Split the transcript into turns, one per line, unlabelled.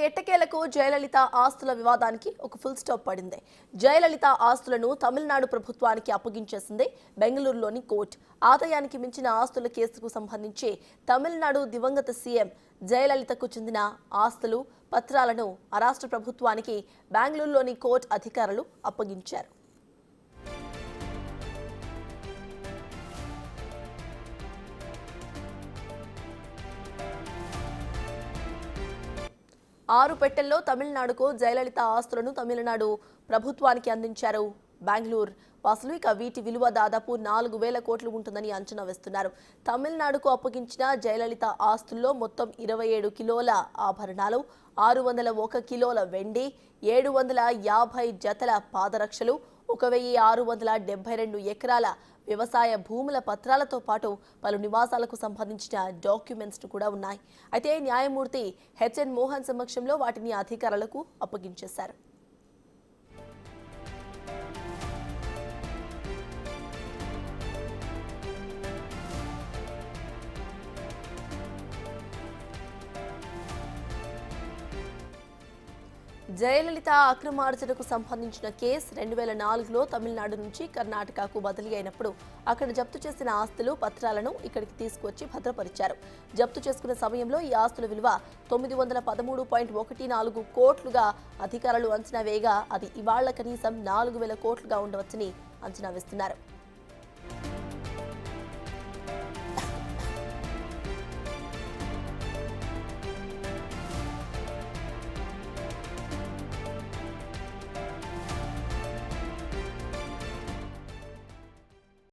ఎట్టకేలకు జయలలిత ఆస్తుల వివాదానికి ఒక ఫుల్ స్టాప్ పడింది. జయలలిత ఆస్తులను తమిళనాడు ప్రభుత్వానికి అప్పగించేసింది బెంగళూరులోని కోర్టు. ఆదాయానికి మించిన ఆస్తుల కేసుకు సంబంధించి తమిళనాడు దివంగత సీఎం జయలలితకు చెందిన ఆస్తులు, పత్రాలను ఆ రాష్ట్ర ప్రభుత్వానికి బెంగళూరులోని కోర్టు అధికారులు అప్పగించారు. 6 పెట్టెల్లో తమిళనాడుకు జయలలిత ఆస్తులను తమిళనాడు ప్రభుత్వానికి అందించారు బెంగళూరు వాసులు. ఇక వీటి విలువ దాదాపు 4,000 కోట్లు ఉంటుందని అంచనా వేస్తున్నారు. తమిళనాడుకు అప్పగించిన జయలలిత ఆస్తుల్లో మొత్తం 27 కిలోల ఆభరణాలు, 601 కిలోల వెండి, 750 జతల పాదరక్షలు, 1,672 ఎకరాల వ్యవసాయ భూముల పత్రాలతో పాటు పలు నివాసాలకు సంబంధించిన డాక్యుమెంట్స్ కూడా ఉన్నాయి. అయితే న్యాయమూర్తి హెచ్ఎన్ మోహన్ సమక్షంలో వాటిని అధికారులకు అప్పగించేశారు. జయలలిత అక్రమార్జనకు సంబంధించిన కేసు 2004లో తమిళనాడు నుంచి కర్ణాటకకు బదిలీ అయినప్పుడు అక్కడ జప్తు చేసిన ఆస్తులు, పత్రాలను ఇక్కడికి తీసుకొచ్చి భద్రపరిచారు. జప్తు చేసుకున్న సమయంలో ఈ ఆస్తుల విలువ 913.14 కోట్లుగా అధికారులు అంచనా వేయగా అది ఇవాళ కనీసం 4,000 కోట్లుగా ఉండవచ్చని అంచనా వేస్తున్నారు.